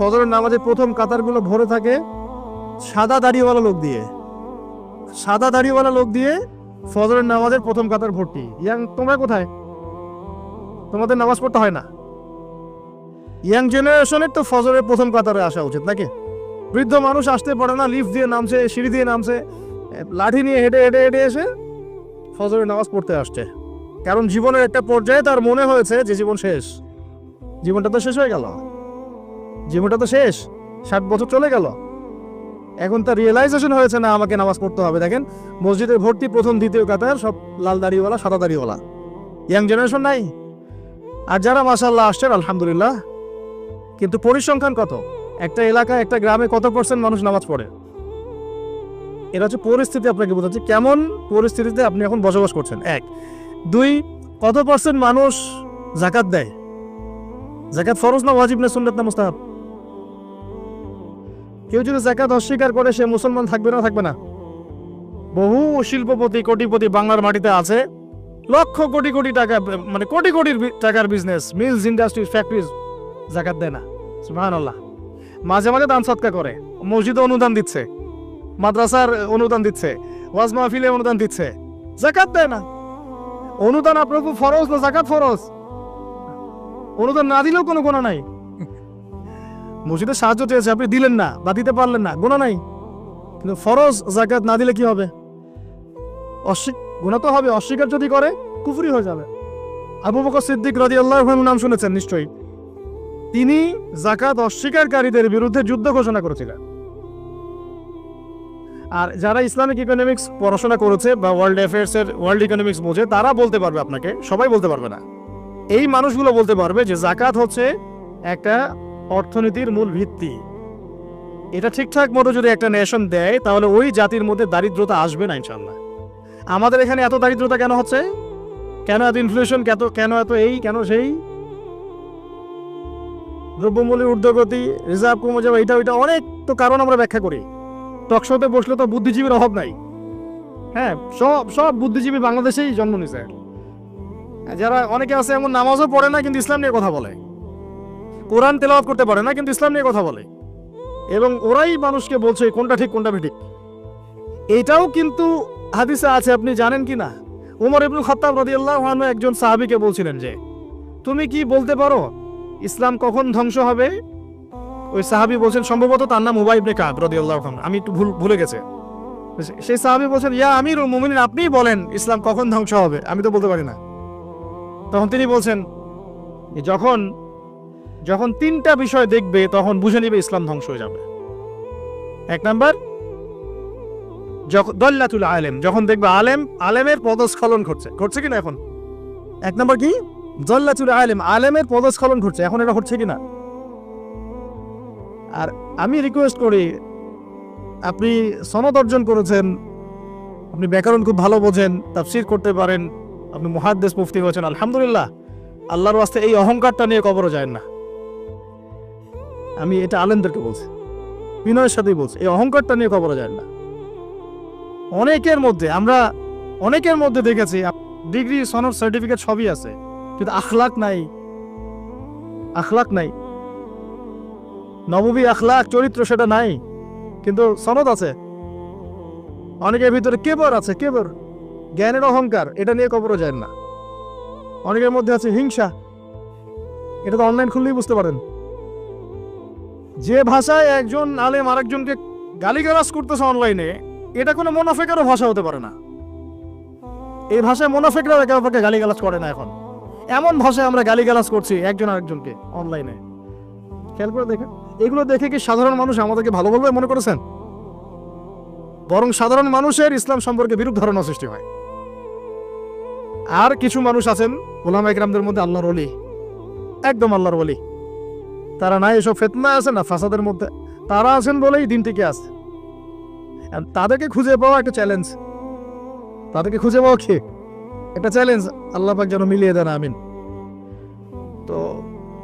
ফজরের নামাজের প্রথম কাতারগুলো ভরে থাকে সাদা দাড়িওয়ালা লোক দিয়ে। সাদা দাড়িওয়ালা লোক দিয়ে ফজরের নামাজের প্রথম কাতার ভর্তি। তোমরা কোথায়? তোমাদের নামাজ পড়তে হয় না? ইয়াং জেনারেশনের তো ফজরের প্রথম কাতারে আসা উচিত নাকি? বৃদ্ধ মানুষ আসতে পারে না, লিফট দিয়ে নামছে, সিঁড়ি দিয়ে নামছে, লাঠি নিয়ে হেঁটে হেঁটে হেঁটে এসে ফজরের নামাজ পড়তে আসছে। কারণ জীবনের একটা পর্যায়ে তার মনে হয়েছে যে জীবন শেষ, জীবনটা তো শেষ হয়ে গেল, জীবনটা তো শেষ, 60 বছর চলে গেল। এখন তার রিয়েলাইজেশন হয়েছে না আমাকে নামাজ পড়তে হবে। দেখেন মসজিদের ভর্তি প্রথম দ্বিতীয় কাতার সব লাল দাড়িওয়ালা সাদা দাড়িওয়ালা, ইয়াং জেনারেশন নাই। আর যারা মাশাআল্লাহ আসছেন আলহামদুলিল্লাহ, কিন্তু পরিসংখ্যান কত? একটা এলাকায় একটা গ্রামে কত % মানুষ নামাজ পড়ে? এটা হচ্ছে পরিস্থিতি, আপনাকে বোঝাচ্ছে কেমন পরিস্থিতিতে আপনি এখন বসবাস করছেন। 1 2 কত % মানুষ যাকাত দেয়? যাকাত ফরজ না ওয়াজিব না সুন্নাত না মুস্তাহাব? কেউ যদি যাকাত অস্বীকার করে সে মুসলমান থাকবে না থাকবে না? বহু শিল্পপতি কোটিপতি বাংলার মাটিতে আছে, লক্ষ কোটি কোটি টাকা, মানে কোটি কোটি টাকার বিজনেস, মিলস, ইন্ডাস্ট্রিজ, ফ্যাক্টরিজ, যাকাত দেয় না। সুবহানাল্লাহ। মাঝে মাঝে দান সদকা করে, মসজিদে অনুদান দিচ্ছে, মাদ্রাসার অনুদান দিচ্ছে, ওয়াজ মাহফিলে অনুদান দিচ্ছে, যাকাত দেয় না। অনুদান আপনার খুব ফরজ না যাকাত ফরজ? অনুদান না দিলেও কোনো গুনাহ নাই। মসজিদে সাহায্য চেয়েছে, আপনি দিলেন না বা দিতে পারলেন না, গুনাহ নাই। কিন্তু ফরজ যাকাত না দিলে কি হবে? গুনাহ তো হবে। অস্বীকার যদি করে কুফরি হয়ে যাবে। আবু বকর সিদ্দিক রাদিয়াল্লাহু আনহু নাম শুনেছেন নিশ্চয়ই। তিনি যাকাত অস্বীকারীদের বিরুদ্ধে যুদ্ধ ঘোষণা করেছিলেন। আর যারা ইসলামিক ইকোনমিক্স পড়াশোনা করেছে বা ওয়ার্ল্ড অ্যাফেয়ার্স এর ওয়ার্ল্ড ইকোনমিক্স বোঝে, তারা বলতে পারবে আপনাকে, সবাই বলতে পারবে না। এই মানুষগুলো বলতে পারবে যে যাকাত হচ্ছে একটা অর্থনীতির মূল ভিত্তি। এটা ঠিকঠাক মতো যদি একটা নেশন দেয় তাহলে ওই জাতির মধ্যে দারিদ্রতা আসবে না ইনশাআল্লাহ। আমাদের এখানে এত দারিদ্রতা কেন হচ্ছে? কেন এত ইনফ্লেশন? কেন এত এই, কেন সেই? দ্রব্যমূল্যের ঊর্ধ্বগতি, রিজার্ভ কমে যাওয়া, এটা ওইটা অনেক তো কারণ আমরা ব্যাখ্যা করি। টকশোতে বসলে তো বুদ্ধিজীবীর অভাব নাই। হ্যাঁ, সব বুদ্ধিজীবী বাংলাদেশেই জন্ম নিছে। যারা অনেকে আছে এমন নামাজও পড়ে না কিন্তু ইসলাম নিয়ে কথা বলে, কোরআন তেলাওয়াত করতে পারে না কিন্তু ইসলাম নিয়ে কথা বলে, এবং ওরাই মানুষকে বলছে কোনটা ঠিক কোনটা বেঠিক। এটাও কিন্তু হাদিসে আছে, আপনি জানেন কি না? উমর ইবনুল খাত্তাব রাদিয়াল্লাহু আনহু একজন সাহাবীকে বলছিলেন যে তুমি কি বলতে পারো ইসলাম কখন ধ্বংস হবে? ওই সাহাবী বলছেন, সম্ভবত তার নাম উবাই ইবনে কাব রাদিয়াল্লাহু আনহু, আমি একটু ভুলে গেছে। সেই সাহাবী বলছেন, ইয়া আমিরুল মুমিনিন, আপনিই বলেন ইসলাম কখন ধ্বংস হবে, আমি তো বলতে পারি না। তখন তিনি বলছেন, যখন 3টা বিষয় দেখবে তখন বুঝে নিবে ইসলাম ধ্বংস হয়ে যাবে। 1 নাম্বার দল্লাতুল আলেম, যখন দেখবে আলেমের পদস্খলন ঘটছে কিনা এখন। 1 নাম্বার কি? দল্লাতুল আলেম, আলেমের পদস্খলন ঘটছে, এখন এটা ঘটছে কিনা। আর আমি রিকোয়েস্ট করি, আপনি সনদ অর্জন করেছেন, আপনি ব্যাকরণ খুব ভালো বোঝেন, তাফসীর করতে পারেন, আপনি মুহাদ্দিস মুফতি হয়েছেন, আলহামদুলিল্লাহ। আল্লাহর ওয়াস্তে এই অহংকারটা নিয়ে কবরে যায় না। আমি এটা আলেমদেরকে বলছি, বিনয়ের সাথেই বলছি, এই অহংকারটা নিয়ে কবরে যায় না। অনেকের মধ্যে দেখেছি ডিগ্রি, সনদ, সার্টিফিকেট সবই আছে, কিন্তু আখলাক নাই, নববী আখলাক, চরিত্র সেটা নাই, কিন্তু সনদ আছে। অনেকের ভিতরে কেবর আছে, জ্ঞানের অহংকার, এটা নিয়ে কবরে যায় না। অনেকের মধ্যে আছে হিংসা, এটা তো অনলাইন খুললেই বুঝতে পারেন। যে ভাষায় একজন আলেম আরেকজনকে গালিগালাজ করতেছে অনলাইনে, এটা কোনো মুনাফিকেরও ভাষা হতে পারে না। এই ভাষায় মুনাফিকরা একে অপরকে গালিগালাজ করে না। এখন এমন ভাষায় আমরা গালিগালাজ করছি একজন আরেকজনকে অনলাইনে। খেয়াল করে দেখেন, এগুলো দেখে কি সাধারণ মানুষ আমাদেরকে ভালো বলবে মনে করেছেন? বরং সাধারণ মানুষের ইসলাম সম্পর্কে বিরূপ ধারণা সৃষ্টি হয়। আর কিছু মানুষ আছেন উলামা ইকরামদের মধ্যে আল্লাহর ওলি, একদম আল্লাহর ওলি, তারা নাই এসব ফিতনা আছে না ফাসাদের মধ্যে, তারা আছেন বলেই দিন টিকে আছে। তাদেরকে খুঁজে পাওয়া একটা চ্যালেঞ্জ, কি একটা চ্যালেঞ্জ। আল্লাহ পাক যেন মিলিয়ে দেন, আমিন। তো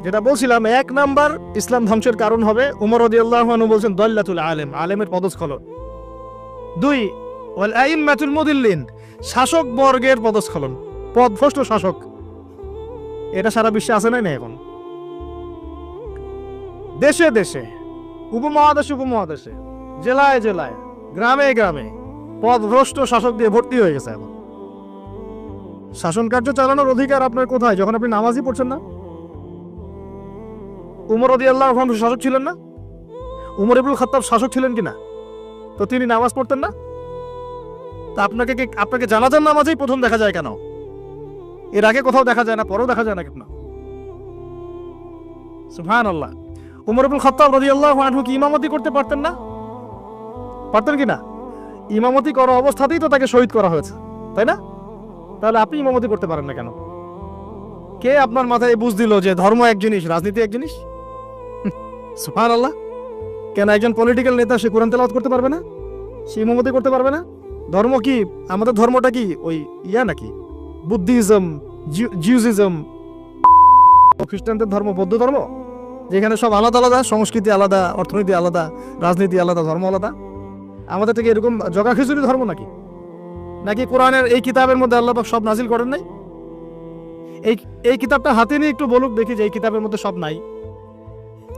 যেটা বলছিলাম, 1 নাম্বার ইসলাম ধ্বংসের কারণ হবে, উমর রাদিয়াল্লাহু আনহু বলছেন, দল্লাতুল আলেম, আলেমের পদস্খলন। 2 ওয়াল আইম্মাতুল মুদিল্লিন, শাসক বর্গের পদস্খলন, পদভ্রষ্ট শাসক। এটা সারা বিশ্বে আছে না এখন। দেশে দেশে, উপমহাদেশে উপমহাদেশে, জেলায় জেলায়, গ্রামে গ্রামে পথভ্রষ্ট শাসক দিয়ে ভর্তি হয়ে গেছে এখন। শাসন কার্য চালানোর অধিকার আপনার কোথায় যখন আপনি নামাজই পড়ছেন না? উমর রাদিয়াল্লাহু আনহু শাসক ছিলেন না? উমর ইবনুল খাত্তাব শাসক ছিলেন কিনা? তো তিনি নামাজ পড়তেন না? তা আপনাকে জানাজার নামাজেই প্রথম দেখা যায় কেন? এর আগে কোথাও দেখা যায় না, পরেও দেখা যায় না কেন? সুবহানাল্লাহ। উমর ইবনুল খাত্তাব রাদিয়াল্লাহু আনহু কি ইমামতি করতে পারতেন না? পারতেন কিনা? ইমামতি করা অবস্থাতেই তো তাকে শহীদ করা হয়েছে, তাই না? তাহলে আপনি ইমামতি করতে পারেন না কেন? কে আপনার মাথায় বুঝ দিল যে ধর্ম এক জিনিস, রাজনীতি এক জিনিস? সুবহানাল্লাহ। কেন একজন পলিটিক্যাল নেতা সে কোরআন তেলাওয়াত করতে পারবে না? সে ইমামতি করতে পারবে না? ধর্ম কি? আমাদের ধর্মটা কি ওই নাকি বুদ্ধিজম, জিউজিজম, খ্রিস্টানদের ধর্ম, বৌদ্ধ ধর্ম, যেখানে সব আলাদা আলাদা, সংস্কৃতি আলাদা, অর্থনীতি আলাদা, রাজনীতি আলাদা, ধর্ম আলাদা? আমাদের থেকে এরকম জগা খিচুড়ি ধর্ম নাকি? নাকি কোরআনের এই কিতাবের মধ্যে আল্লাহ পাক সব নাজিল করেন নাই? এই কিতাবটা হাতে নিয়ে একটু বলুক দেখি যে এই কিতাবের মধ্যে সব নাই।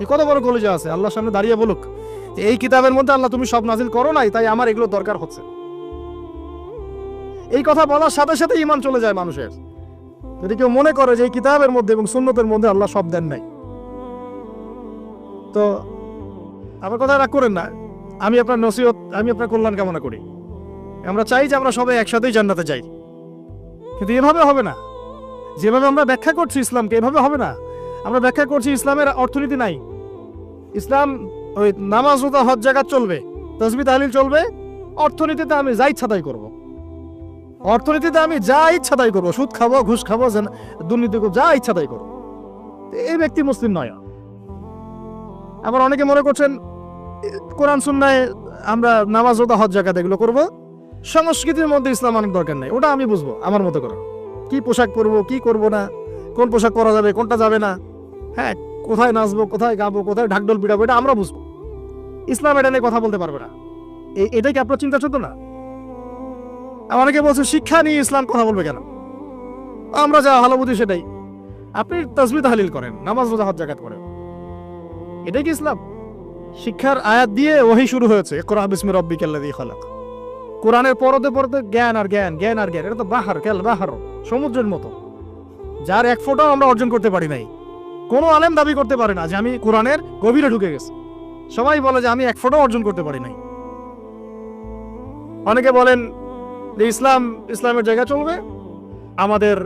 এই কত বড় কলেজা আছে, আল্লাহর সামনে দাঁড়িয়ে বলুক যে এই কিতাবের মধ্যে আল্লাহ তুমি সব নাজিল করো নাই, তাই আমার এগুলো দরকার হচ্ছে। এই কথা বলার সাথে সাথে ঈমান চলে যায় মানুষের, যদি কেউ মনে করে যে এই কিতাবের মধ্যে এবং সুন্নতের মধ্যে আল্লাহ সব দেন নাই। তো আমার কথা রাগ করেন না, আমি আপনার নসিহত, আমি আপনার কল্যাণ কামনা করি। আমরা চাই যে আমরা সবাই একসাথেই জান্নাতে যাই, কিন্তু এভাবে হবে না। যেভাবে আমরা ব্যাখ্যা করছি ইসলামকে, এভাবে হবে না। আমরা ব্যাখ্যা করছি ইসলামের অর্থনীতি নাই, ইসলাম ওই নামাজ রোজা হজ জাকাত চলবে, তাসবিহ তাহলিল চলবে, অর্থনীতিতে আমি যা ইচ্ছা তাই করবো, অর্থনীতিতে আমি যা ইচ্ছা তাই করবো, সুদ খাবো, ঘুষ খাবো, দুর্নীতি করবো, যা ইচ্ছা তাই করবো। এই ব্যক্তি মুসলিম নয়। আবার অনেকে মনে করছেন কোরআন সুন্নায় আমরা নামাজ রোজা হজ জাকাত এগুলো করবো, সংস্কৃতির মধ্যে ইসলাম অনেক দরকার নেই, ওটা আমি বুঝবো আমার মতো করে। কি পোশাক পরবো, কি করবো না, কোন পোশাক পরা যাবে, কোনটা যাবে না, হ্যাঁ, কোথায় নাচবো, কোথায় গাবো, কোথায় ঢাকঢোল পিটাবো, এটা আমরা বুঝবো। ইসলাম এটা নিয়ে কথা বলতে পারবে না। এটাই কি আপনার চিন্তা চলতো না? অনেকে বলছে শিক্ষা নিয়ে ইসলাম কথা বলবে কেন? আমরা যা ভালো বুঝি সেটাই। আপনি তাসবিহ তাহলিল করেন, নামাজ রোজা হজ জাকাত করেন, এটাই কি ইসলাম? শিক্ষার আয়াত দিয়ে ওহী শুরু হয়েছে, ইকরা বিসমি রাব্বিকাল্লাযী খালাক। কোরআনের পরতে পরতে জ্ঞান আর জ্ঞান, জ্ঞান আর জ্ঞান, এটা তো বাহার কেল বাহার, সমুদ্রের মতো, যার এক ফোঁটাও আমরা অর্জন করতে পারি নাই। কোনো আলেম দাবি করতে পারে না যে আমি কোরআনের গভীরে ঢুকে গেছি। সবাই বলে যে আমি এক ফোঁটাও অর্জন করতে পারি নাই। অনেকে বলেন যে ইসলামের জায়গা চলবে, আমাদের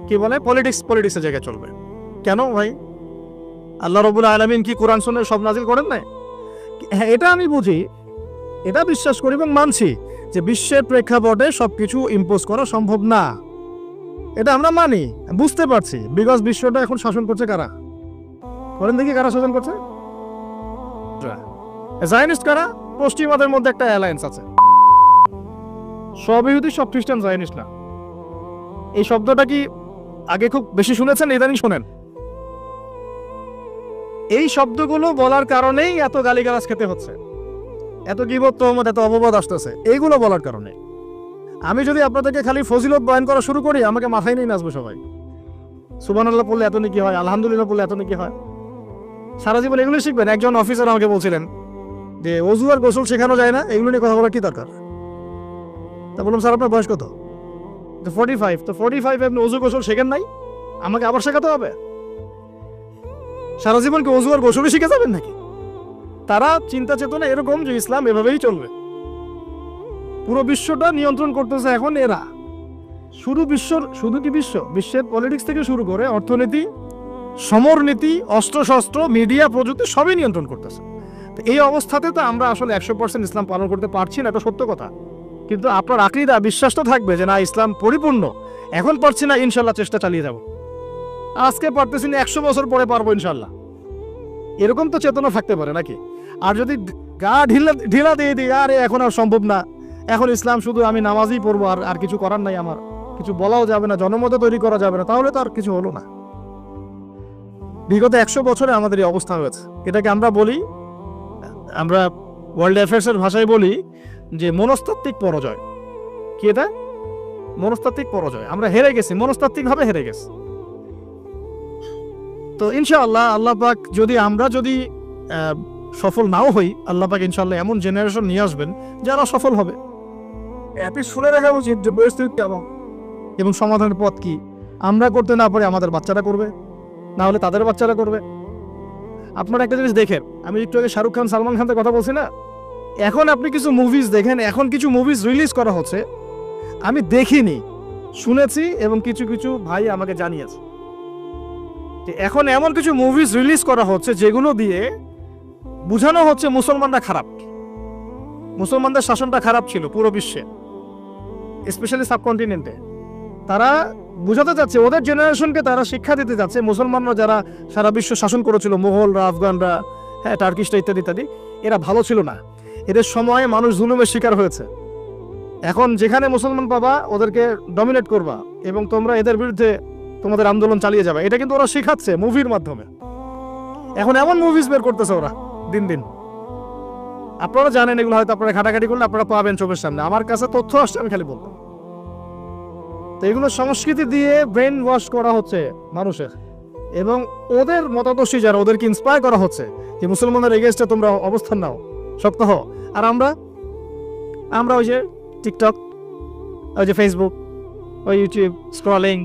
কি বলে পলিটিক্সের জায়গায় চলবে। কেন ভাই? আল্লাহ রাব্বুল আলামিন কি কোরআন সুন্নাহ সব নাজিল করেন নাই? হ্যাঁ, এটা আমি বুঝি, এটা বিশ্বাস করি এবং মানছি যে বিশ্বের প্রেক্ষাপটে সবকিছু ইম্পোজ করা সম্ভব না, এটা আমরা মানি, বুঝতে পারছি। বিকজ বিশ্বটা এখন শাসন করছে কারা? বলেন দেখি কারা শাসন করছে? জায়নিস্ট কারা? পশ্চিমাদের মধ্যে একটা অ্যালায়েন্স আছে, সব ইহুদি সব খ্রিস্টান, জায়নিস্ট না। এই শব্দটা কি আগে খুব বেশি শুনেছেন, ইদানিং শোনেন? এই শব্দগুলো বলার কারণেই এত গালিগালাজ খেতে হচ্ছে, এত গীবত, তহমত, এত অপবাদ আসতেছে, এইগুলো বলার কারণে। আমি যদি আপনাদেরকে খালি ফজিলত বয়ান করা শুরু করি, আমাকে মাথায় নিয়ে নাচবে সবাই। সুবহানাল্লাহ পড়লে এত নাকি হয়, আলহামদুলিল্লাহ পড়লে এত নাকি হয়, সারা জীবন এগুলো শিখবেন। একজন অফিসার আমাকে বলছিলেন যে ওযু আর গোসল শেখানো যায় না, এগুলো নিয়ে কথা বলার কি দরকার? তা বললাম স্যার আপনার বয়স কত? 45। তো 45 আপনি ওযু গোসল শেখেন নাই, আমাকে আবার শেখাতে হবে? সারা জীবন কি ওযু আর গোসলই শিখে যাবেন নাকি? তারা চিন্তা চেতনা এরকম যে ইসলাম এভাবেই চলবে, পুরো বিশ্বটা নিয়ন্ত্রণ করতেছে এখন এরা। শুধু কি বিশ্বের পলিটিক্স থেকে শুরু করে অর্থনীতি, সমরনীতি, অস্ত্রশস্ত্র, মিডিয়া, প্রযুক্তি সবই নিয়ন্ত্রণ করতেছে। তো এই অবস্থাতে তো আমরা আসলে 100% ইসলাম পালন করতে পারছি না, এটা সত্য কথা। কিন্তু আপনার আকীদা, বিশ্বাস তো থাকবে যে না, ইসলাম পরিপূর্ণ। এখন পারছি না, ইনশাল্লাহ চেষ্টা চালিয়ে যাব। আজকে পারতেছি না, 100 বছর পরে পারবো ইনশাল্লাহ, এরকম তো চেতনা থাকতে পারে নাকি? আর যদি গা ঢিলা দিয়ে দিই, আরে এখন আর সম্ভব না, এখন ইসলাম শুধু আমি নামাজই পড়বো, আর কিছু করার নাই, আমার কিছু বলাও যাবে না, জনমত তৈরি করা যাবে না, তাহলে তো আর কিছু হলো না। বিগত 100 বছরে আমাদের এই অবস্থা হয়েছে। এটাকে আমরা বলি, আমরা ওয়ার্ল্ড অ্যাফেয়ার্সের ভাষায় বলি যে মনস্তাত্ত্বিক পরাজয়। কি এটা? মনস্তাত্ত্বিক পরাজয়। আমরা হেরে গেছি, মনস্তাত্ত্বিকভাবে হেরে গেছি। তো তো ইনশাআল্লাহ আল্লাহ পাক আমরা যদি সফল নাও হই, আল্লাহ পাক ইনশাআল্লাহ এমন জেনারেশন নিয়ে আসবেন যারা সফল হবে। আপনি শুনে রাখা উচিত যে পরিস্থিতি কেমন এবং সমাধানের পথ কি। আমরা করতে না পারি আমাদের বাচ্চারা করবে, না হলে তাদের বাচ্চারা করবে। আপনারা একটা জিনিস দেখেন, আমি একটু আগে শাহরুখ খান সালমান খানের কথা বলছি না, এখন আপনি কিছু মুভিজ দেখেন, এখন কিছু মুভিজ রিলিজ করা হচ্ছে, আমি দেখিনি, শুনেছি এবং কিছু কিছু ভাই আমাকে জানিয়েছে যে এখন এমন কিছু মুভিজ রিলিজ করা হচ্ছে যেগুলো দিয়ে বোঝানো হচ্ছে মুসলমানরা খারাপ, মুসলমানদের শাসনটা খারাপ ছিল পুরো বিশ্বে, স্পেশালি সাবকন্টিনেন্টে। তারা বোঝাতে যাচ্ছে, ওদের জেনারেশনকে তারা শিক্ষা দিতে যাচ্ছে মুসলমানরা যারা সারা বিশ্ব শাসন করেছিল, মোগলরা, আফগানরা, হ্যাঁ, টার্কিশরা ইত্যাদি ইত্যাদি, এরা ভালো ছিল না, এদের সময়ে মানুষ জুলুমের শিকার হয়েছে। এখন যেখানে মুসলমান পাবা ওদেরকে ডমিনেট করবা এবং তোমরা এদের বিরুদ্ধে তোমাদের আন্দোলন চালিয়ে যাবে। এটা কিন্তু ওরা শেখাচ্ছে মুভির মাধ্যমে। এখন এমন মুভিজ বের করতেছে ওরা দিন দিন, আপনারা জানেন এগুলো, হয়তো আপনারা ঘাটাঘাটি করলে আপনারা পাবেন চোখের সামনে। আমার কাছে তথ্য আসছে, আমি খালি বলবো। তো এগুলো সংস্কৃতি দিয়ে ব্রেন ওয়াশ করা হচ্ছে মানুষের, এবং ওদের মতাদর্শী যারা, ওদেরকে ইন্সপায়ার করা হচ্ছে যে মুসলমানদের এগেইনস্টে তোমরা অবস্থান নাও, শক্ত হও। আর আমরা ওই যে টিকটক, ওই যে ফেসবুক, ওই ইউটিউব স্ক্রলিং,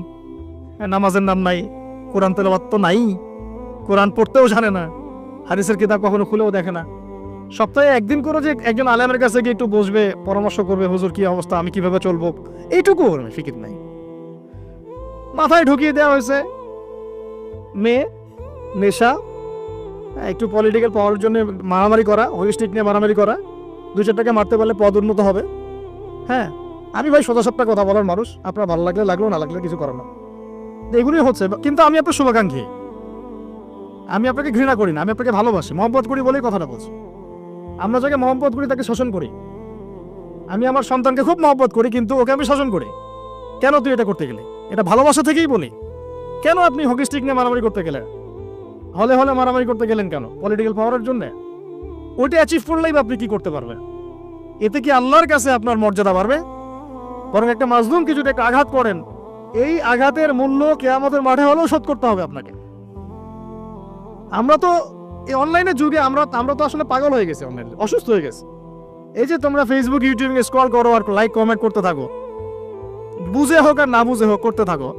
নামাজের নাম নাই, কোরআন তেলাওয়াত তো নাই, কোরআন পড়তেও জানে না, হাদিসের কিতাব কখনো খুলেও দেখে না। সপ্তাহে একদিন করে যে একজন আলেমের কাছে গিয়ে একটু বসবে, পরামর্শ করবে, হুজুর কি অবস্থা, আমি কিভাবে চলবো, এইটুকু ফিকির নাই। মাথায় ঢুকিয়ে দেওয়া হয়েছে মেয়ে, নেশা, একটু পলিটিক্যাল পাওয়ার জন্য মারামারি করা, হলিস্টিক নিয়ে মারামারি করা, 2-4 টাকা মারতে পারলে পদ উন্নত হবে। হ্যাঁ, আমি ভাই সোজা সাপটা কথা বলার মানুষ, আপনার ভালো লাগলে লাগলো, না লাগলে কিছু করার না, এগুলোই হচ্ছে। কিন্তু আমি আপনার শুভাকাঙ্ক্ষী, আমি আপনাকে ঘৃণা করি না, আমি আপনাকে ভালোবাসি, মহব্বত করি বলেই কথাটা বলছি। আমরা যাকে মহব্বত করি তাকে শাসন করি। আমি আমার সন্তানকে খুব মহব্বত করি, কিন্তু ওকে আমি শাসন করি। কেন তুই এটা করতে গেলে? এটা ভালোবাসা থেকেই বলি। কেন আপনি হকি স্টিক নিয়ে মারামারি করতে গেলেন? হলে হলে মারামারি করতে গেলেন কেন? পলিটিক্যাল পাওয়ারের জন্য? ওইটা অ্যাচিভ করলেই আপনি কি করতে পারবেন? এতে কি আল্লাহর কাছে আপনার মর্যাদা বাড়বে? বরং একটা মাজলুমকে যদি একটা আঘাত করেন, এই আঘাতের মূল্য কিয়ামতের মাঠে হলেও শোধ করতে হবে আপনাকে। আমরা তো এই অনলাইনের যুগে আমরা তো আসলে পাগল হয়ে গেছি, অনলাইনে অসুস্থ হয়ে গেছে। এই যে তোমরা ফেসবুক, ইউটিউব স্ক্রল করো আর লাইক কমেন্ট করতে থাকো, বুঝে হোক আর না বুঝে হোক করতে থাকো।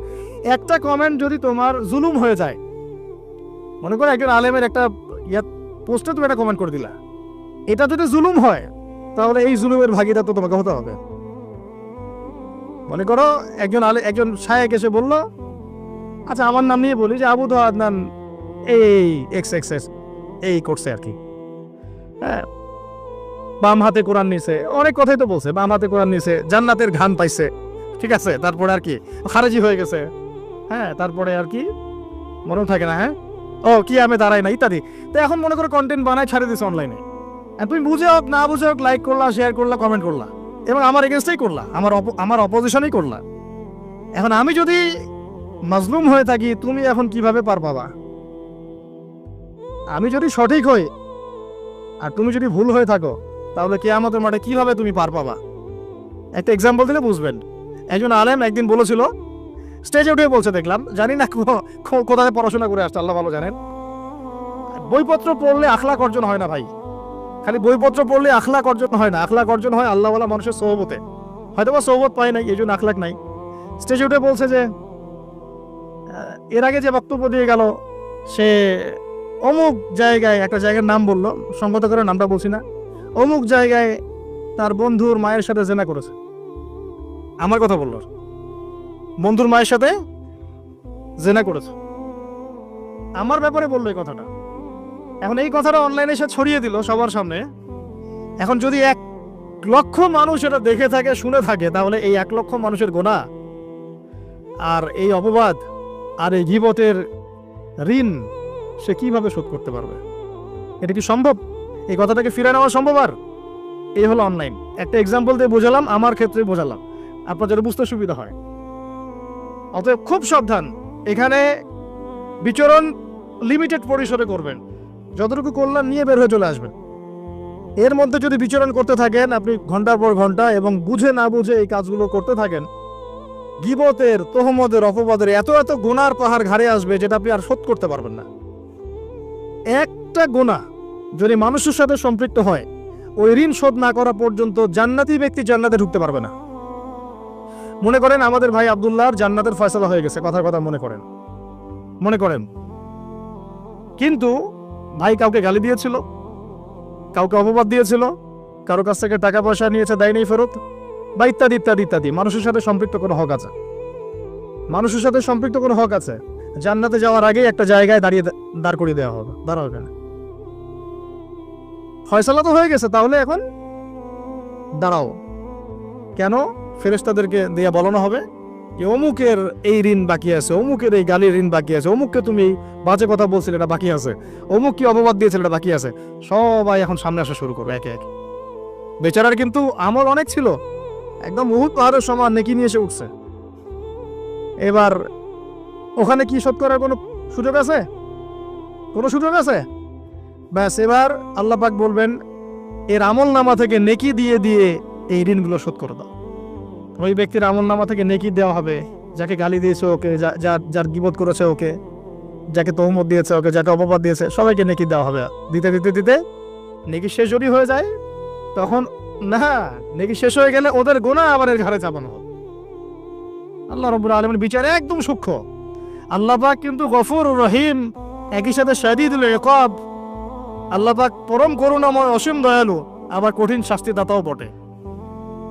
একটা কমেন্ট যদি তোমার জুলুম হয়ে যায়, মনে করো একজন আলেমের একটা পোস্টে তুমি একটা কমেন্ট করে দিলা, এটা যদি জুলুম হয় তাহলে এই জুলুমের ভাগীদার তো তোমাকে হতে হবে। মনে করো একজন শায়েখ এসে বলল, আচ্ছা আমার নাম নিয়ে বলি যে আবু দা আদনান এই এক্স এই করছে আর কি, হ্যাঁ, বাম হাতে কোরআন নিছে, অনেক কথাই তো বলছে, বাম হাতে কোরআন নিছে, জান্নাতের ঘ্রাণ পাইছে, ঠিক আছে, তারপরে আর কি খারেজি হয়ে গেছে, হ্যাঁ, তারপরে আর কি মনে থাকে না, হ্যাঁ, ও কি আমি দাঁড়াই না ইত্যাদি। তো এখন মনে করো কন্টেন্ট বানায় ছাড়ে দিছে অনলাইনে, তুমি বুঝে হোক না বুঝে হোক লাইক করলা, শেয়ার করলা, কমেন্ট করলা এবং আমার এগেনস্টেই করলা, আমার অপোজিশনই করলা। এখন আমি যদি মাজলুম হয়ে থাকি, তুমি এখন কিভাবে পার পাবা? আমি যদি সঠিক হই আর তুমি যদি ভুল হয়ে থাকো, তাহলে কিয়ামতের মাঠে কিভাবে তুমি পার পাবা? একটা এক্সাম্পল দিলে বুঝবেন। একজন আলেম একদিন বলেছিল, স্টেজে উঠে বলছে, দেখলাম, জানি না কোথায় পড়াশোনা করে আসছে, আল্লাহ ভালো জানেন, বইপত্র পড়লে আখলাক অর্জন হয় না ভাই। খালি বইপত্র পড়লে আখলাক অর্জন হয় না, আখলাক অর্জন হয় আল্লাহওয়ালা মানুষের সোহবতে। হয়তো বা সোহবত পায় নাই, এই জন্য আখলাক নাই। স্টেজে উঠে বলছে যে এর আগে যে বক্তব্য দিয়ে গেল, সে অমুক জায়গায়, একটা জায়গার নাম বললো, সংগত করে নামটা বলছি না, অমুক জায়গায় তার বন্ধুর মায়ের সাথে জেনা করেছে। আমার কথা বললো, বন্ধুর মায়ের সাথে জেনা করেছে, আমার ব্যাপারে বললো এই কথাটা। এখন এই কথাটা অনলাইনে সে ছড়িয়ে দিল সবার সামনে। এখন যদি 1 লক্ষ মানুষ এটা দেখে থাকে, শুনে থাকে, তাহলে এই 1 লক্ষ মানুষের গুনাহ আর এই অপবাদ আর এই গীবতের ঋণ সে কিভাবে শোধ করতে পারবে? এটা কি সম্ভব? এই কথাটাকে ফিরে নেওয়া সম্ভব? আর এই হলো অনলাইন। একটা এক্সাম্পল দিয়ে বোঝালাম, আমার ক্ষেত্রে বোঝালাম, আপনার যেন বুঝতে সুবিধা হয়। অতএব খুব সাবধান, এখানে বিচরণ লিমিটেড পরিসরে করবেন, যতটুকু করলাম নিয়ে বের হয়ে চলে আসবেন। এর মধ্যে যদি বিচরণ করতে থাকেন আপনি ঘন্টার পর ঘন্টা এবং বুঝে না বুঝে এই কাজগুলো করতে থাকেন, গীবতের, তোহমতের, অপবাদের এত এত গুনার পাহাড় ঘাড়ে আসবে যেটা আপনি আর শোধ করতে পারবেন না। একটা গুনাহ যদি মানুষের সাথে সম্পৃক্ত হয়, ওই ঋণ শোধ না করা পর্যন্ত জান্নাতি ব্যক্তি জান্নাতে ঢুকতে পারবে না। মনে করেন আমাদের ভাই আব্দুল্লাহর জান্নাতের ফয়সালা হয়ে গেছে, কথার কথা মনে করেন, কিন্তু ভাই কাউকে গালি দিয়েছিল, কাউকে অপবাদ দিয়েছিল, কারো কাছ থেকে টাকা পয়সা নিয়েছে, দেয় নেই ফেরত, বা ইত্যাদি ইত্যাদি ইত্যাদি। মানুষের সাথে সম্পৃক্ত কোনো হক আছে, মানুষের সাথে সম্পৃক্ত কোনো হক আছে। জান্নাতে যাওয়ার আগেই একটা জায়গায় দাঁড় করিয়ে দেওয়া হবে, দাঁড়াও এখানে, ফয়সালা তো হয়ে গেছে, তাহলে এখন দাঁড়াও। কেন? ফেরেশতাদেরকে দিয়ে বলানো হবে যে অমুকের এই ঋণ বাকি আছে, অমুকের এই গালির ঋণ বাকি আছে, অমুককে তুমি বাজে কথা বলছিলে এটা বাকি আছে, অমুক কি অপবাদ দিয়েছিল এটা বাকি আছে। সবাই এখন সামনে আসা শুরু করবে একে একে। বেচারার কিন্তু আমল অনেক ছিল, একদম উহুদ পাহাড়ের সমান নেকি নিয়ে এসে উঠছে। এবার ওখানে কি শোধ করার কোনো সুযোগ আছে? কোনো সুযোগ আছে? ব্যাস, এবার আল্লাহ পাক বলবেন এর আমল নামা থেকে নেকি দিয়ে দিয়ে এই ঋণগুলো শোধ করে দাও। ওই ব্যক্তির আমল নামা থেকে নেকি দেওয়া হবে, যাকে গালি দিয়েছে ওকে, যার গীবত করেছে ওকে, যাকে তহমত দিয়েছে ওকে, যাকে অপবাদ দিয়েছে সবাইকে নেকি দেওয়া হবে। দিতে দিতে দিতে নেকি শেষ যদি হয়ে যায়, তখন না, নেকি শেষ হয়ে গেলে ওদের গুনাহ আবার এর ঘাড়ে চাপানো হবে। আল্লাহ রাব্বুল আলামিনের বিচার একদম সূক্ষ্ম। আল্লাহ পাক কিন্তু গফুর রহিম, একই সাথে শাদীদুল ইকাব। আল্লাহ পাক পরম করুণাময়, অসীম দয়ালু, আবার কঠিন শাস্তিদাতাও বটে।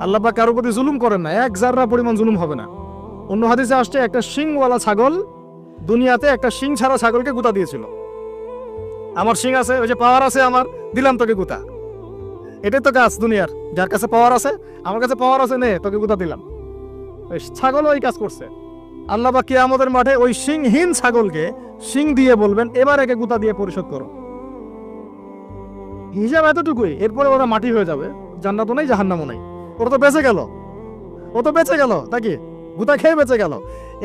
আল্লাহ পাক কারো প্রতি জুলুম করেন না, এক জাররা পরিমাণ জুলুম হবে না। অন্য হাদিসে আসছে একটা শিংওয়ালা ছাগল দুনিয়াতে একটা শিং ছাড়া ছাগলকে গুতা দিয়েছিল। আমার শিং আছে, ওই যে পাওয়ার আছে আমার, দিলাম তোকে গুতা। এটাই তো কাজ দুনিয়ার, যার কাছে পাওয়ার আছে, আমার কাছে পাওয়ার আছে, নে তোকে গুতা দিলাম। ওই ছাগল ওই কাজ করছে। আল্লাহ পাক কিয়ামতের মাঠে ওই শিংহীন ছাগলকে শিং দিয়ে বলবেন এবার একে গুতা দিয়ে পরিশোধ করো। হিসাব এতটুকুই, এরপরে ওরা মাটি হয়ে যাবে, জান্নাতও নাই জাহান্নামও নাই। ওরা তো বেঁচে গেল, ও তো বেঁচে গেল, নাকি গুতা খেয়ে বেঁচে গেল।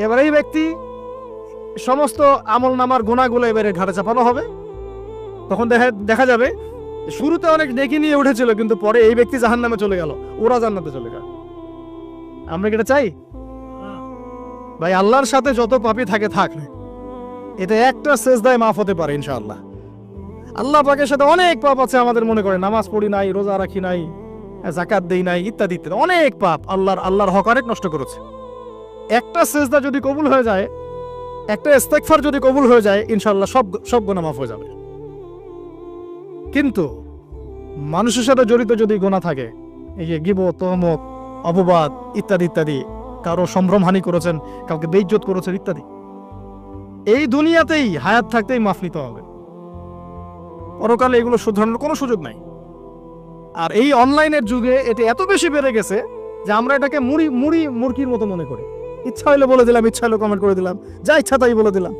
এবার এই ব্যক্তি সমস্ত আমল নামার গুনাহগুলো এবারে ঘাড়ে চাপানো হবে। তখন দেখা যাবে শুরুতে অনেক নেকি নিয়ে উঠেছিল, কিন্তু পরে এই ব্যক্তি জাহান্নামে চলে গেল, ওরা জান্নাতে চলে গেল। আমরা কি এটা চাই? ভাই আল্লাহর সাথে যত পাপী থাকে থাক, এটা একটা সেজদায় মাফ হতে পারে ইনশাআল্লাহ। আল্লাহ পাকের সাথে অনেক পাপ আছে আমাদের, মনে করে নামাজ পড়ি নাই, রোজা রাখি নাই, যাকাত দেই নাই, ইত্যাদি ইত্যাদি, অনেক পাপ আল্লাহর হক অনেক নষ্ট করেছে। একটা সেজদা যদি কবুল হয়ে যায়, একটা ইস্তেগফার যদি কবুল হয়ে যায়, ইনশাআল্লাহ সব গুনাহ মাফ হয়ে যাবে। কিন্তু মানুষের সাথে জড়িত যদি গুনাহ থাকে, এই যে গীবত, তহমত, অপবাদ ইত্যাদি ইত্যাদি, কারো সম্ভ্রমহানি করেছেন, কাউকে বেইজ্জত করেছেন ইত্যাদি, এই দুনিয়াতেই হায়াত থাকতেই মাফ নিতে হবে। পরকালে এগুলো শুধরানোর কোনো সুযোগ নাই। আর এই অনলাইনের যুগে এটা এত বেশি বেড়ে গেছে যে আমরা এটাকে মুরগির মতো মনে করি। ইচ্ছা হইলে বলে দিলাম, ইচ্ছা হইলে কমেন্ট করে দিলাম, যা ইচ্ছা তাই বলে দিলাম।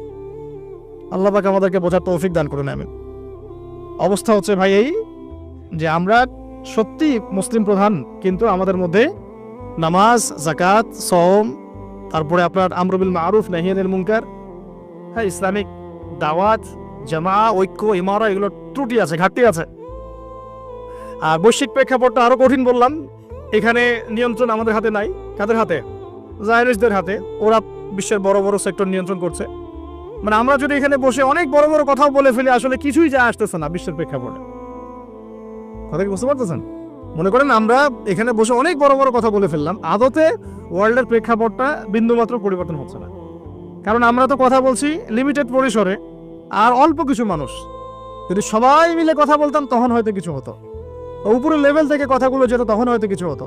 আল্লাহ পাক আমাদেরকে বোঝার তৌফিক দান করে নেবেন। অবস্থা হচ্ছে ভাই এই যে আমরা সত্যি মুসলিম প্রধান, কিন্তু আমাদের মধ্যে নামাজ, যাকাত, সওম, তারপরে আপনার আমর বিল মারুফ নাহি আনিল মুনকার, হ্যাঁ, ইসলামিক দাওয়াত, জামা, ঐক্য, ইমারা, এগুলো ত্রুটি আছে, ঘাটতি আছে। আর বৈশ্বিক প্রেক্ষাপটটা আরো কঠিন বললাম। এখানে নিয়ন্ত্রণ আমাদের হাতে নাই। কাদের হাতে? জায়রিস্টদের হাতে। ওরা বিশ্বের বড় বড় সেক্টর নিয়ন্ত্রণ করছে। মানে আমরা যদি এখানে বসে অনেক বড় বড় কথাও বলে ফেলি, আসলে কিছুই যায় আসতেছে না বিশ্বের প্রেক্ষাপটে। কথা কি বুঝতে পারতেছেন? মনে করেন আমরা এখানে বসে অনেক বড় বড় কথা বলে ফেললাম, আদতে ওয়ার্ল্ডের প্রেক্ষাপটটা বিন্দুমাত্র পরিবর্তন হচ্ছে না। কারণ আমরা তো কথা বলছি লিমিটেড পরিসরে, আর অল্প কিছু মানুষ। যদি সবাই মিলে কথা বলতাম তখন হয়তো কিছু হতো, উপরের লেভেল থেকে কথাগুলো যেত তখন হয়তো কিছু হতো।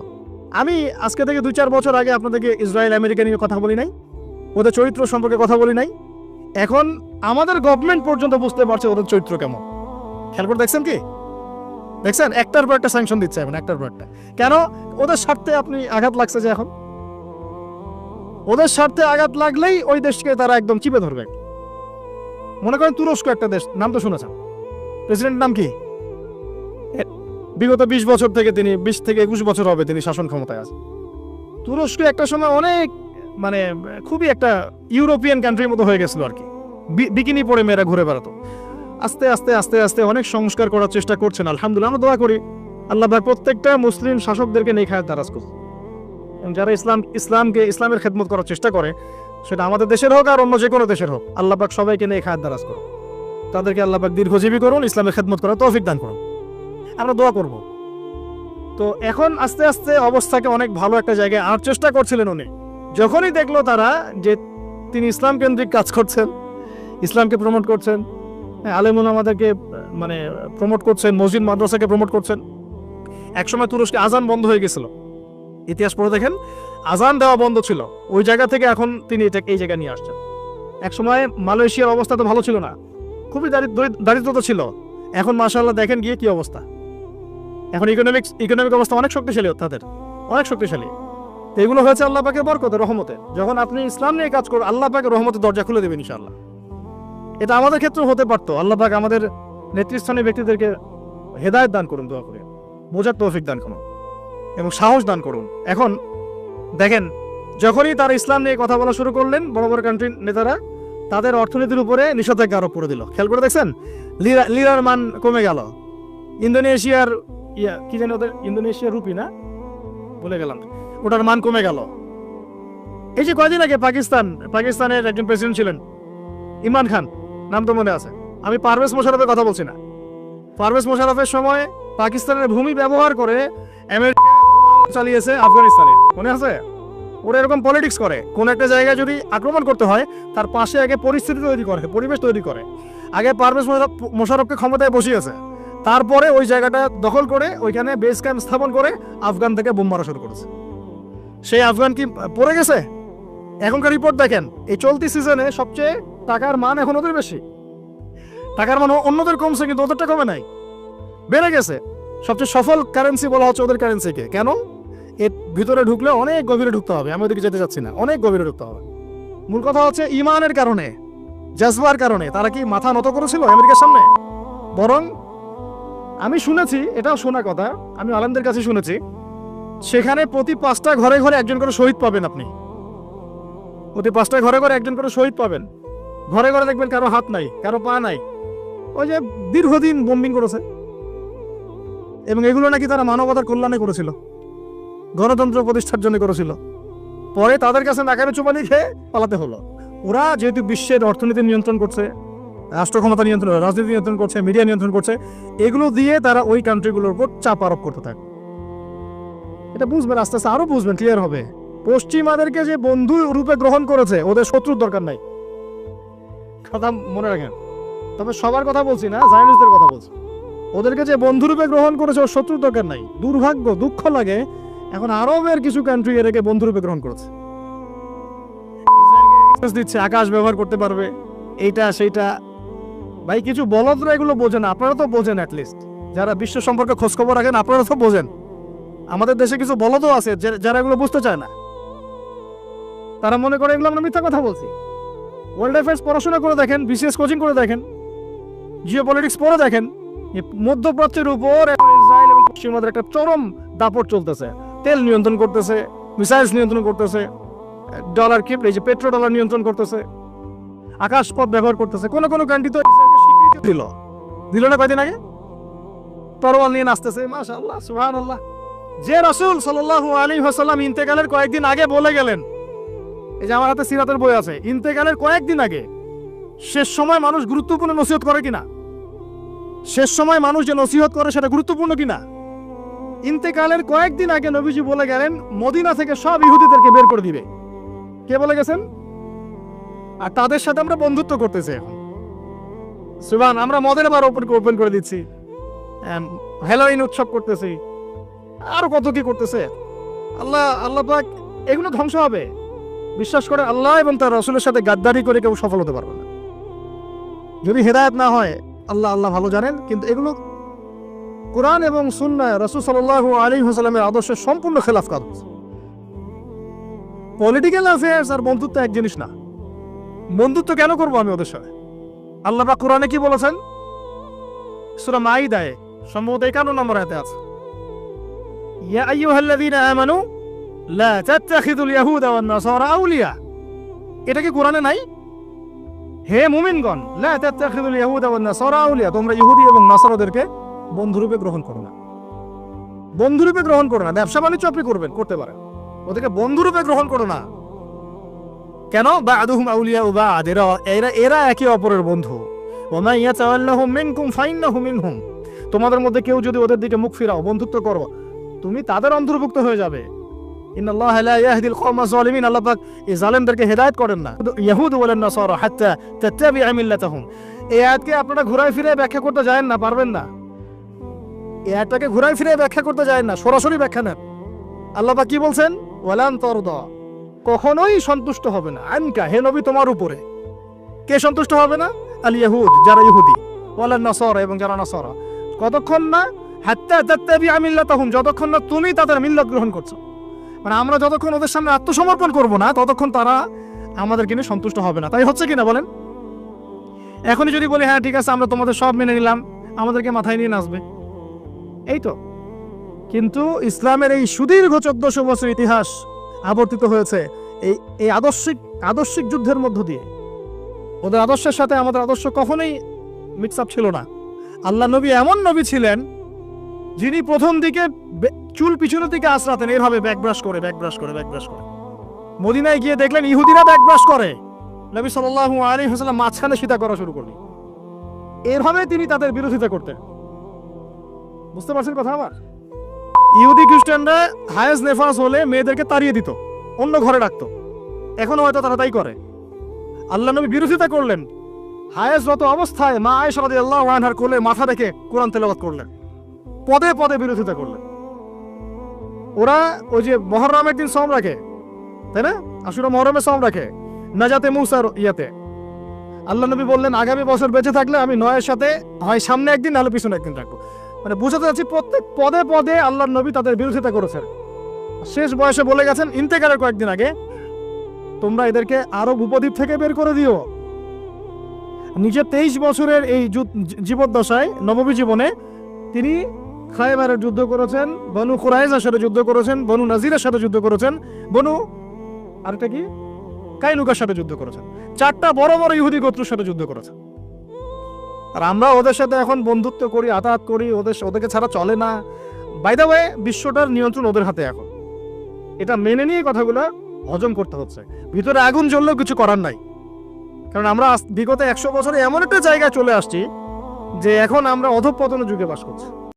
আমি আজকে থেকে 2-4 বছর আগে আপনাদেরকে ইসরায়েল আমেরিকা নিয়ে কথা বলি নাই, ওদের চরিত্র সম্পর্কে কথা বলি নাই। এখন আমাদের গভর্নমেন্ট পর্যন্ত বুঝতে পারছে ওদের চরিত্র কেমন। খেয়াল করে দেখছেন কি? দেখছেন একটার পর একটা স্যাংশন দিচ্ছে, এখন একটার পর একটা। কেন? ওদের স্বার্থে আপনি আঘাত লাগছে, যে এখন ওদের স্বার্থে আঘাত লাগলেই ওই দেশকে তারা একদম চিপে ধরবে। মনে করেন তুরস্ক একটা দেশ, নাম তো শুনেছেন, প্রেসিডেন্ট নাম কি? বিগত 20 বছর থেকে তিনি 20 থেকে 21 বছর হবে তিনি শাসন ক্ষমতায় আছে। তুরস্ক একটা সময় অনেক মানে খুবই একটা ইউরোপিয়ান কান্ট্রির মতো হয়ে গেছিল আর কি। বিকিনি পরে মেয়েরা ঘুরে বেড়াতো। আস্তে আস্তে আস্তে আস্তে অনেক সংস্কার করার চেষ্টা করছেন। আলহামদুলিল্লাহ, আমরা দোয়া করি আল্লাহ প্রত্যেকটা মুসলিম শাসকদেরকে নেখায়াত দারাজ করুন। যারা ইসলামের খেদমত করার চেষ্টা করে, সেটা আমাদের দেশের হোক আর অন্য যে কোনো দেশের হোক, আল্লাহ পাক সবাইকে নিয়ে খায়ের দারাজ করুন। তাদেরকে আল্লাহ পাক দীর্ঘজীবী করুন, ইসলামের খেদমত করার তৌফিক দান করুন। আমরা দোয়া করব। তো এখন আস্তে আস্তে অবস্থাকে অনেক ভালো একটা জায়গায় আনার চেষ্টা করছিলেন উনি। যখনই দেখলো তারা যে তিনি ইসলাম কেন্দ্রিক কাজ করছেন, ইসলামকে প্রমোট করছেন, আলেমুল আমাদেরকে মানে প্রমোট করছেন, মসজিদ মাদ্রাসাকে প্রমোট করছেন। একসময় তুরস্কে আজান বন্ধ হয়ে গেছিল, ইতিহাস পড়ে দেখেন, আজান দেওয়া বন্ধ ছিল। ওই জায়গা থেকে এখন তিনি এই জায়গায় নিয়ে আসছেন। একসময় মালয়েশিয়ার অবস্থা তো ভালো ছিল না, খুবই দারিদ্রতা ছিল। এখন মাশাআল্লাহ দেখেন গিয়ে কি অবস্থা। এখন ইকোনমিক অবস্থা অনেক শক্তিশালী, তাদের অনেক শক্তিশালী। তো এগুলো হয়েছে আল্লাহ পাকের বরকতে, রহমতে। যখন আপনি ইসলাম নিয়ে কাজ করবেন, আল্লাহ পাকের রহমতের দরজা খুলে দেবেন ইনশাআল্লাহ। এটা আমাদের ক্ষেত্রে হতে পারতো। আল্লাহ পাক আমাদের নেতৃস্থানীয় ব্যক্তিদেরকে হেদায়েত দান করুন, দোয়া করে বোঝার তৌফিক দান করুন এবং সাহস দান করুন। এখন দেখেন, যখনই তারা ইসলাম নিয়ে কথা বলা শুরু করলেন, বড় বড় কান্ট্রির নেতারা তাদের অর্থনীতির উপরে নিষেধাজ্ঞা আরোপ করে দিল। খেয়াল করে দেখছেন, লিরার মান কমে গেল। ইন্দোনেশিয়ার কি জানি ওদের, ইন্দোনেশিয়ার রুপি ভুলে গেলাম, ওটার মান কমে গেল। এই যে কয়দিন আগে পাকিস্তানের একজন প্রেসিডেন্ট ছিলেন, ইমরান খান, নাম তো মনে আছে। আমি পারভেজ মোশাররফের কথা বলছি না। পারভেজ মোশাররফের সময় পাকিস্তানের ভূমি ব্যবহার করে আমেরিকা চালিয়েছে আফগানিস্তানে, মনে আছে? ওরা এরকম পলিটিক্স করে, কোন একটা জায়গায় যদি আক্রমণ করতে হয় তার পাশে আগে পরিস্থিতি তৈরি করে, পরিবেশ তৈরি করে। আগে পারভেজ মোশাররফকে ক্ষমতায় বসিয়েছে, তারপরে ওই জায়গাটা দখল করে ওইখানে বেস ক্যাম্প স্থাপন করে আফগান থেকে বোম মারা শুরু করেছে। সেই আফগান কি পড়ে গেছে? এখনকার রিপোর্ট দেখেন, এই চলতি সিজনে সবচেয়ে টাকার মান এখন ওদের বেশি। টাকার মান অন্যদের কমছে, কিন্তু ওদেরটা কমে নাই, বেড়ে গেছে। সবচেয়ে সফল কারেন্সি বলা হচ্ছে ওদের কারেন্সিকে। কেন? এর ভিতরে ঢুকলে অনেক গভীরে ঢুকতে হবে, আমি ওদিকে যেতে চাচ্ছি না, অনেক গভীরে ঢুকতে হবে। মূল কথা হচ্ছে ইমানের কারণে, জাজবার কারণে তারা কি মাথা নত করেছিল আমেরিকার সামনে? বরং আমি শুনেছি, এটাও শোনা কথা, আমি আলেমদের কাছে শুনেছি, সেখানে প্রতি 5টা ঘরে ঘরে একজন করে শহীদ পাবেন। আপনি প্রতি 5টা ঘরে ঘরে একজন করে শহীদ পাবেন। ঘরে ঘরে দেখবেন কারো হাত নাই, কারো পা নাই। ওই যে দীর্ঘদিন বোম্বিং করেছে, এবং এগুলো নাকি তারা মানবতার কল্যাণে করেছিল, গণতন্ত্র প্রতিষ্ঠার জন্য করেছিল। পরে তাদের কাছে নাকারে চুপানি খেয়ে পালাতে হলো। ওরা যেহেতু বিশ্বের অর্থনীতি নিয়ন্ত্রণ করছে, রাষ্ট্র ক্ষমতা নিয়ন্ত্রণ, রাজনীতি নিয়ন্ত্রণ করছে, মিডিয়া নিয়ন্ত্রণ করছে, এগুলো দিয়ে তারা ওই কান্ট্রিগুলোর উপর চাপ আরোপ করতে থাকে। এটা বুঝবেন, আস্তে আস্তে আরো বুঝবেন, ক্লিয়ার হবে। পশ্চিমাদেরকে যে বন্ধু রূপে গ্রহণ করেছে, ওদের শত্রুর দরকার নাই, কথা মনে রাখেন। তবে সবার কথা বলছি না, জায়নিস্টদের কথা বলছি। ওদেরকে যে বন্ধু রূপে গ্রহণ করেছে, ওর শত্রুর দরকার নাই। দুর্ভাগ্য, দুঃখ লাগে, এখন আরবের কিছু কান্ট্রি এটাকে বন্ধু রূপে গ্রহণ করেছে। দিচ্ছে আকাশ ব্যবহার করতে পারবে, এইটা সেইটা। ভাই কিছু বলদরা এগুলো বোঝেন, আপনারা তো বোঝেন, অ্যাটলিস্ট যারা বিশ্ব সম্পর্কে খোঁজখবর রাখেন আপনারা তো বোঝেন। আমাদের দেশে কিছু বলদও আছে যারা এগুলো বুঝতে চায় না। তারা মনে করে এগুলো আমরা মিথ্যা কথা বলছি। ওয়ার্ল্ড অ্যাফেয়ার্স পড়াশোনা করে দেখেন, বিসিএস কোচিং করে দেখেন, জিও পলিটিক্স পড়ে দেখেন। মধ্যপ্রাচ্যের উপর ইসরায়েল এবং পশ্চিমাদের একটা চরম দাপট চলতেছে। তেল নিয়ন্ত্রণ করতেছে, মিসাইলস নিয়ন্ত্রণ করতেছে, ডলার কি এই যে পেট্রো ডলার নিয়ন্ত্রণ করতেছে, আকাশপথ ব্যবহার করতেছে। কোন কোন কান্ট্রি তো ইসরায়েলকে স্বীকৃতি দিল না কয়দিন আগে, তরোয়াল নিয়ে নাচতেছে। মাশাআল্লাহ, সুবহানাল্লাহ। যে রাসূল সাল্লাল্লাহু আলাইহি ওয়াসাল্লাম ইন্তেকালের কয়েকদিন আগে বলে গেলেন, এই যে আমার হাতে সিরাতের বই আছে, ইন্তেকালের কয়েকদিন আগে। শেষ সময় মানুষ গুরুত্বপূর্ণ নসিহত করে কিনা? শেষ সময় মানুষ যে নসিহত করে সেটা গুরুত্বপূর্ণ কিনা? ইন্তেকালের কয়েকদিন আগে নবীজি বলে গেলেন মদিনা থেকে সব ইহুদিদেরকে বের করে দিবে। কে বলে গেছেন? আর তাদের সাথে আমরা বন্ধুত্ব করতেছি এখন। সুবহান, আমরা মদের বার ওপেন করে দিচ্ছি, হ্যালোইন উৎসব করতেছি, আর কত কি করতেছে। আল্লাহ পাক এগুলো ধ্বংস হবে। বিশ্বাস করে আল্লাহ এবং তার রাসূলের সাথে গাদ্দারি করে কেউ সফল হতে পারবে না। যদি হেদায়েত না হয়, আল্লাহ ভালো জানেন। কিন্তু এগুলো কোরআন এবং সুন্নাহ, রাসূল সাল্লাল্লাহু আলাইহি ওয়াসাল্লামের আদর্শের সম্পূর্ণ খেলাফ কাজ। পলিটিক্যাল অ্যাফেয়ার্স আর বন্ধুত্ব এক জিনিস না। বন্ধুত্ব কেন করবো আমি ওদের সাথে? আল্লাহ পাক কোরআনে কি বলেছেন? সূরা মাইদায় সম্ভবত 51 নম্বর আয়াতে আছে, ইয়া আইয়ুহাল্লাযীনা আমানু লা তাত্তাখিযুল ইয়াহুদা ওয়ান নাসারা আউলিয়া। এটা কি কোরআনে নাই? হে মুমিনগণ, লা তাত্তাখিযুল ইয়াহুদা ওয়ান নাসারা আউলিয়া, তোমরা ইহুদি এবং নাসারাদেরকে বন্ধুরূপে গ্রহণ করো না। বন্ধুরূপে গ্রহণ করো না। ব্যবসা বাণিজ্য আপনি করবেন, করতে পারেন, ওদেরকে বন্ধুরূপে গ্রহণ করো না। কেন? বা'দুহুম আউলিয়াউ বা'দ, এরা একে অপরের বন্ধু। ওয়া মান ইয়াতাওয়াল্লাহুম মিনকুম ফাইন্নাহু মিনহুম, তোমাদের মধ্যে কেউ যদি ওদের দিকে মুখ ফিরাও, বন্ধুত্ব করো, তুমি তাদের অন্তর্ভুক্ত হয়ে যাবে। ইন্নাল্লাহা লা ইয়াহদিল কওমা যালিমিন, আল্লাহ পাক এই জালেমদেরকে হেদায়েত করেন না। ইহুদ ওয়াল নাসারা হাত্তা তাত্তাবি'a মিল্লাতাহুম, এই আয়াতকে আপনারা ঘুরায় ফিরে ব্যাখ্যা করতে যায়েন না, পারবেন না। এই আয়াতটাকে ঘুরায় ফিরে ব্যাখ্যা করতে যায়েন না, সরাসরি ব্যাখ্যা নেন। আল্লাহ পাক কি বলছেন? ওয়ালান তারদা, কখনোই সন্তুষ্ট হবে না, আনকা, হে নবী তোমার উপরে। কে সন্তুষ্ট হবে না? আল ইয়াহুদ, যারা ইহুদি, ওয়ালান নাসারা, এবং যারা নাসারা। কতক্ষণ না? হাত্তা তাত্তাবি'a মিল্লাতাহুম, যতক্ষণ না তুমি তাদের মিল্লাত গ্রহণ করছো। মানে আমরা যতক্ষণ ওদের সামনে আত্মসমর্পণ করব না, ততক্ষণ তারা আমাদেরকে নিয়ে সন্তুষ্ট হবে না। তাই হচ্ছে কিনা বলেন? এখনই যদি বলি হ্যাঁ ঠিক আছে আমরা তোমাদের সব মেনে নিলাম, আমাদেরকে মাথায় নিয়ে নাচবে, এই তো। কিন্তু ইসলামের এই সুদীর্ঘ 1400 বছর ইতিহাস আবর্তিত হয়েছে এই আদর্শিক যুদ্ধের মধ্য দিয়ে। ওদের আদর্শের সাথে আমাদের আদর্শ কখনোই মিক্স আপ ছিল না। আল্লাহ নবী এমন নবী ছিলেন যিনি প্রথম দিকে চুল পিছনের দিকে আঁচড়াতেন, এভাবে ব্যাকব্রাশ করে। মদিনায় গিয়ে দেখলেন ইহুদিরা ব্যাকব্রাশ করে, নবী সাল্লাল্লাহু আলাইহি ওয়াসাল্লাম মাঝখানে সীতা করা শুরু করলেন। এভাবে তিনি তাদের বিরোধিতা করতেন। বুঝতে পারছেন কথা আমার? ইহুদি খ্রিস্টানরা হায়েজ নেফাস হলে মেয়েদেরকে তাড়িয়ে দিত, অন্য ঘরে রাখতো। এখনো হয়তো তারা তাই করে। আল্লাহ নবী বিরোধিতা করলেন, হায়েজরত অবস্থায় মা আয়েশা রাদিয়াল্লাহু আনহার কোলে মাথা রেখে কোরআন তেলাওয়াত করলেন, পদে পদে বিরোধিতা করলেন। ওরা ওই যে মুহররমের দিন সওম রাখে, তাই না? আশুরা মুহররমে সওম রাখে, নাজাতে মুসার ইয়াতে। আল্লাহ নবী বললেন আগামী বছর বেঁচে থাকলে আমি নয়ের সাথে হয় সামনে একদিন নাহলে পিছনে একদিন রাখবো। মানে বুঝাতে যাচ্ছি প্রত্যেক পদে পদে আল্লাহর নবী তাদের বিরোধিতা করেছেন। শেষ বয়সে বলে গেছেন ইন্তেকালের কয়েকদিন আগে, তোমরা এদেরকে আরব উপদ্বীপ থেকে বের করে দিও। নিজের 23 বছরের এই জীবদ্দশায়, নববী জীবনে তিনি খায়বারের যুদ্ধ করেছেন, বনু কুরাইজার সাথে যুদ্ধ করেছেন, বনু নাজিরের সাথে যুদ্ধ করেছেন, বনু আরেকটা কি কাইনুকার সাথে যুদ্ধ করেছেন। 4টা বড় বড় ইহুদি গোত্রের সাথে যুদ্ধ করেছেন। আর আমরা ওদের সাথে এখন বন্ধুত্ব করি, আতাত করি, ওদেরকে ছাড়া চলে না। বাই দ্য ওয়ে, বিশ্বটার নিয়ন্ত্রণ ওদের হাতে এখন। এটা মেনে নিয়ে কথাগুলো হজম করতে হচ্ছে। ভিতরে আগুন জ্বললেও কিছু করার নাই, কারণ আমরা বিগত 100 বছরে এমন একটা জায়গায় চলে আসছি যে এখন আমরা অধঃপতনের যুগে বাস করছি।